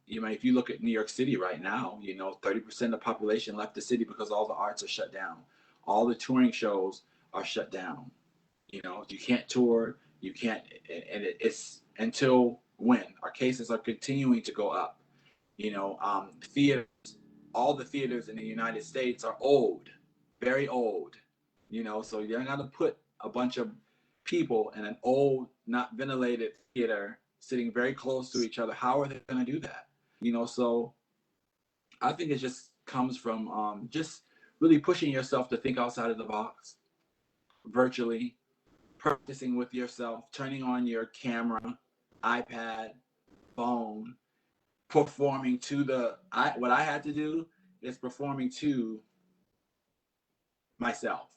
you know, if you look at New York City right now, you know, 30% of the population left the city because all the arts are shut down, all the touring shows are shut down. You know, you can't tour, you can't, and it's until when our cases are continuing to go up. You know, theaters, all the theaters in the United States are old, very old. You know, so you're not gonna put a bunch of people in an old, not ventilated theater sitting very close to each other. How are they gonna do that? You know, so I think it just comes from just really pushing yourself to think outside of the box, virtually practicing with yourself, turning on your camera, iPad, phone, performing to what I had to do is performing to myself.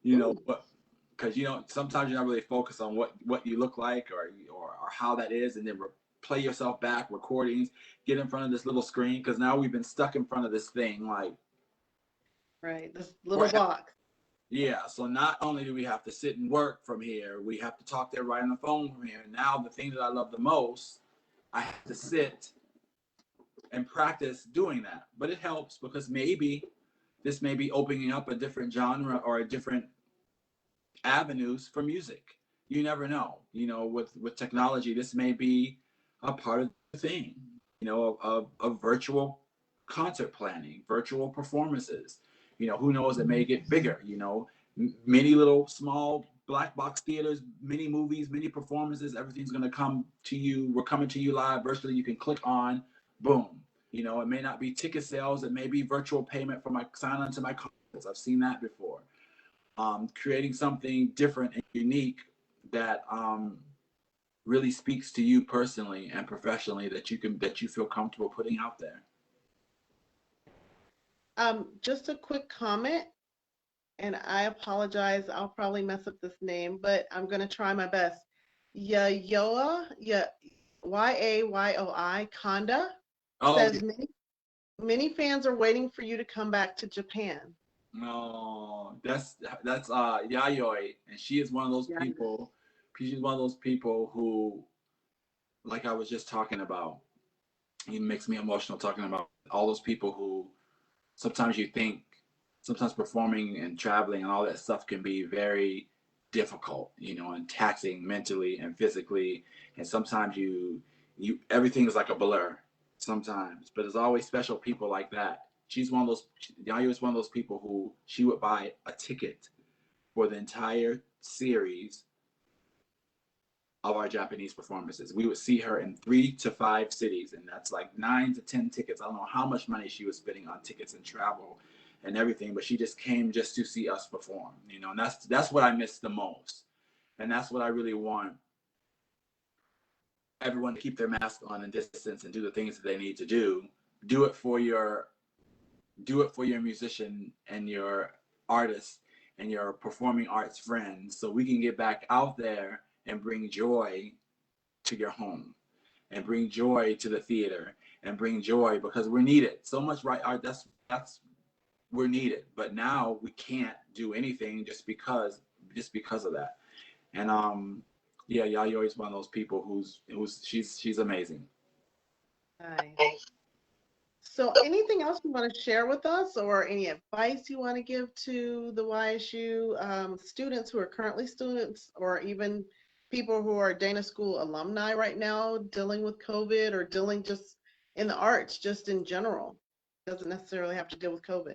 You know Ooh, what? Because sometimes you're not really focused on what you look like or how that is, and then play yourself back recordings, get in front of this little screen, because now we've been stuck in front of this thing like right. This little forever. box. Yeah, so not only do we have to sit and work from here, we have to talk to everybody on the phone from here. And now the thing that I love the most, I have to sit and practice doing that. But it helps because maybe this may be opening up a different genre or a different avenues for music. You never know. With technology, this may be a part of the thing. Of virtual concert planning, virtual performances. Who knows? It may get bigger. Many little small black box theaters, mini movies, mini performances. Everything's going to come to you. We're coming to you live virtually. You can click on, boom. It may not be ticket sales. It may be virtual payment for my sign on to my concerts. I've seen that before. Creating something different and unique that really speaks to you personally and professionally that you feel comfortable putting out there. Just a quick comment, and I apologize. I'll probably mess up this name, but I'm gonna try my best. Yayoa, Yayoi Kanda Oh yeah. says many fans are waiting for you to come back to Japan. No, that's Yayoi, and she is one of those Yeah. people. She's one of those people who, like I was just talking about, it makes me emotional talking about all those people who sometimes you think sometimes performing and traveling and all that stuff can be very difficult, and taxing mentally and physically. And sometimes you everything is like a blur sometimes, but there's always special people like that. She's one of those. Yayo is one of those people who she would buy a ticket for the entire series of our Japanese performances. We would see her in 3 to 5 cities, and that's like 9 to 10 tickets. I don't know how much money she was spending on tickets and travel and everything, but she just came just to see us perform, and that's what I miss the most. And that's what I really want everyone to keep their mask on and distance and do the things that they need to do. Do it for your musician and your artist and your performing arts friends so we can get back out there and bring joy to your home and bring joy to the theater and bring joy because we're needed so much, right? That's we're needed, but now we can't do anything just because of that. And yeah, Yayoi is one of those people who's she's amazing. Nice. So, anything else you want to share with us, or any advice you want to give to the YSU students who are currently students, or even people who are Dana School alumni right now dealing with COVID or dealing just in the arts, just in general? Doesn't necessarily have to deal with COVID.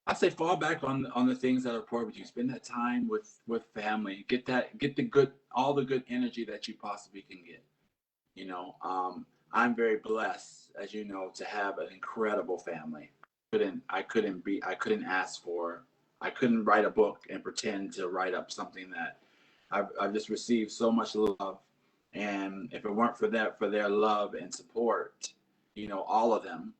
I say fall back on the things that are important with you. Spend that time with family. Get the good all the good energy that you possibly can get. I'm very blessed, as you know, to have an incredible family. I couldn't ask for. I couldn't write a book and pretend to write up something that I've just received so much love. And if it weren't for that, for their love and support, all of them,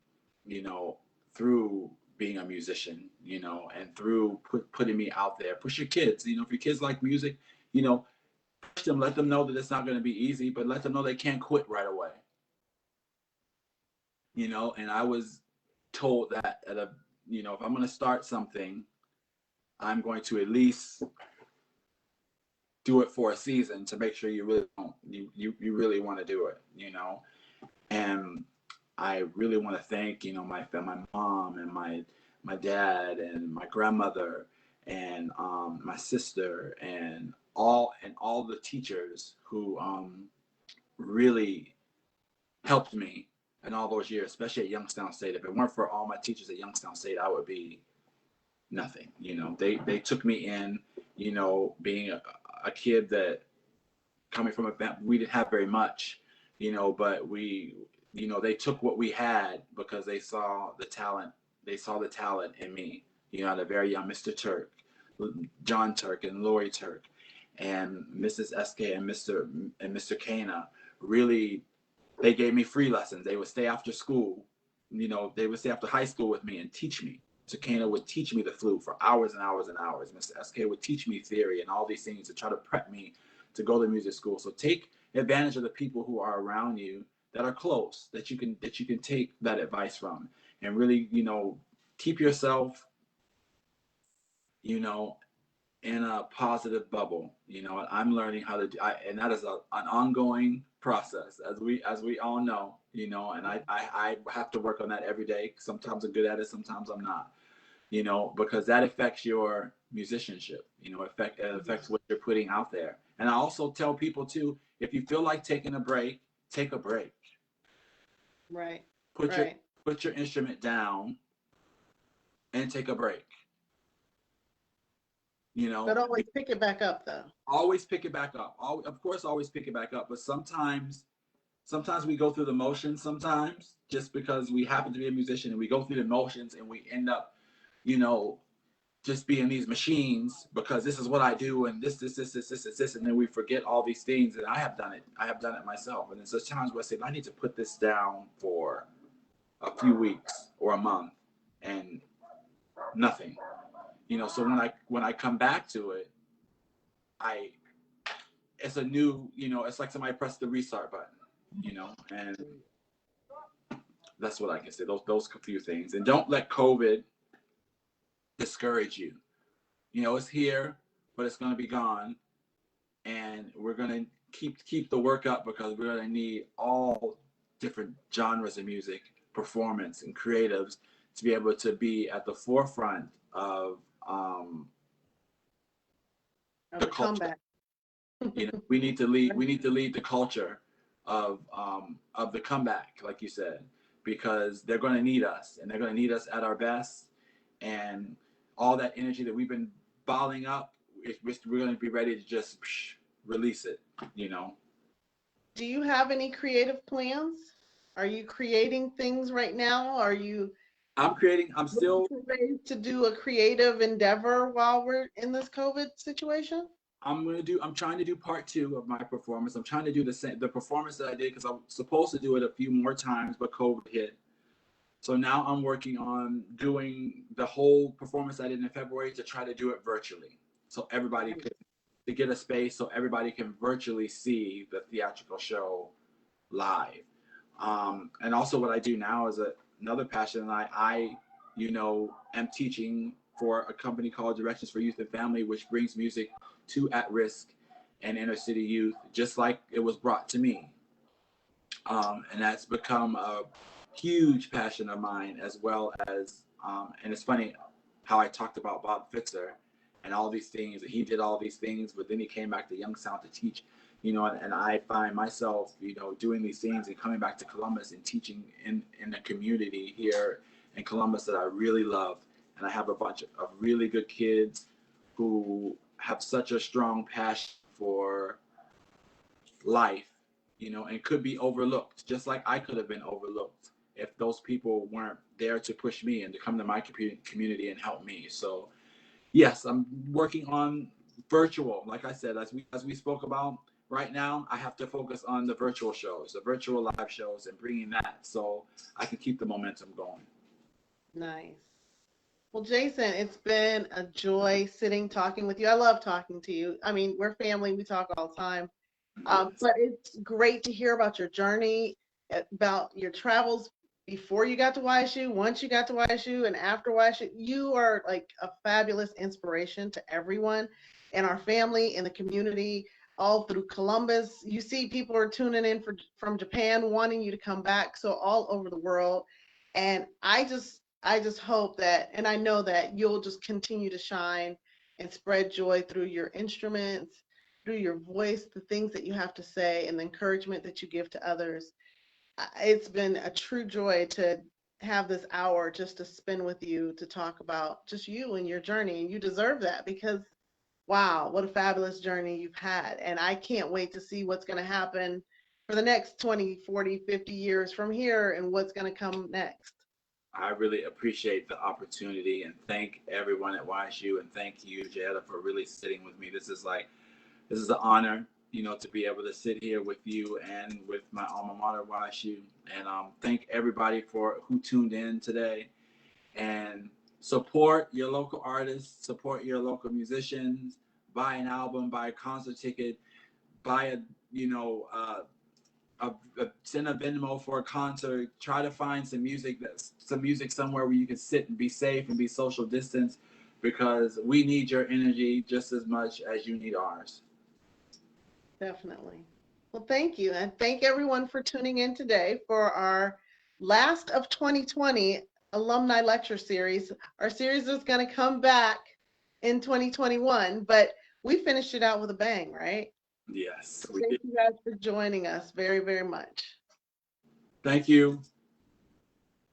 you know, through being a musician, and through putting me out there, push your kids, if your kids like music, you know, push them, let them know that it's not going to be easy, but let them know they can't quit right away. And I was told that if I'm going to start something, I'm going to at least do it for a season to make sure you really don't, you really want to do it. And I really want to thank, my mom and my dad and my grandmother and my sister and all the teachers who really helped me in all those years, especially at Youngstown State. If it weren't for all my teachers at Youngstown State, I would be nothing. They took me in, being a kid that coming from a family, we didn't have very much, but they took what we had because they saw the talent. They saw the talent in me, at a very young Mr. Turk, John Turk, and Lori Turk. and Mrs. SK and Mr. Kana really, they gave me free lessons. They would stay after school, they would stay after high school with me and teach me. Mr. Kana would teach me the flute for hours and hours and hours. Mr. SK would teach me theory and all these things to try to prep me to go to music school. So take advantage of the people who are around you that are close, that you can take that advice from, and really, keep yourself, you know, in a positive bubble. I'm learning how to do, and that is an ongoing process, as we all know. And I have to work on that every day. Sometimes I'm good at it, sometimes I'm not. Because that affects your musicianship. It affects what you're putting out there. And I also tell people too, if you feel like taking a break, take a break. Right. Put your Right. put your instrument down and take a break. But always pick it back up though. Always pick it back up. Of course, always pick it back up. But sometimes we go through the motions. Sometimes just because we happen to be a musician and we go through the motions and we end up, you know, just being these machines because this is what I do and this, and then we forget all these things. And I have done it. I have done it myself. And there's times where I say I need to put this down for a few weeks or a month and nothing. So when I come back to it, I it's a new, it's like somebody pressed the restart button, and that's what I can say. Those few things, and don't let COVID discourage you. It's here, but it's going to be gone, and we're going to keep the work up because we're going to need all different genres of music, performance, and creatives to be able to be at the forefront of Of the a culture. comeback. We need to lead. We need to lead the culture of the comeback, like you said, because they're going to need us, and they're going to need us at our best, and all that energy that we've been bottling up, we're going to be ready to just release it. Do you have any creative plans? Are you creating things right now? Are you I'm creating. I'm looking still. for ways to do a creative endeavor while we're in this COVID situation? I'm trying to do part two of my performance. I'm trying to do the performance that I did because I was supposed to do it a few more times, but COVID hit. So now I'm working on doing the whole performance I did in February to try to do it virtually. So everybody could to get a space so everybody can virtually see the theatrical show live. And also what I do now is another passion, and am teaching for a company called Directions for Youth and Family, which brings music to at-risk and inner city youth, just like it was brought to me. And that's become a huge passion of mine, as well as, and it's funny how I talked about Bob Fitzer and all these things. He did all these things, but then he came back to Youngstown to teach, and I find myself, doing these things and coming back to Columbus and teaching in a community here in Columbus that I really love. And I have a bunch of really good kids who have such a strong passion for life, and could be overlooked, just like I could have been overlooked if those people weren't there to push me and to come to my community and help me. So, yes, I'm working on virtual. Like I said, as we spoke about, right now, I have to focus on the virtual shows, the virtual live shows, and bringing that so I can keep the momentum going. Nice. Well, Jason, it's been a joy sitting talking with you. I love talking to you. I mean, we're family, we talk all the time. But it's great to hear about your journey, about your travels before you got to YSU, once you got to YSU, and after YSU. You are like a fabulous inspiration to everyone in our family, in the community, all through Columbus. You see people are tuning in from Japan, wanting you to come back, so all over the world. And I just hope that, and I know that you'll just continue to shine and spread joy through your instruments, through your voice, the things that you have to say, and the encouragement that you give to others. It's been a true joy to have this hour just to spend with you to talk about just you and your journey. And you deserve that because, wow, what a fabulous journey you've had. And I can't wait to see what's going to happen for the next 20, 40, 50 years from here and what's going to come next. I really appreciate the opportunity and thank everyone at YSU and thank you, Jada, for really sitting with me. This is like This is an honor, to be able to sit here with you and with my alma mater, YSU. And thank everybody for who tuned in today. And support your local artists, support your local musicians, buy an album, buy a concert ticket, buy send a Venmo for a concert. Try to find some music somewhere where you can sit and be safe and be social distance, because we need your energy just as much as you need ours. Definitely. Well, thank you. And thank everyone for tuning in today for our last of 2020 alumni lecture series. Our series is going to come back in 2021, but we finished it out with a bang, right? Yes, So we thank did. you guys for joining us very, very much. Thank you.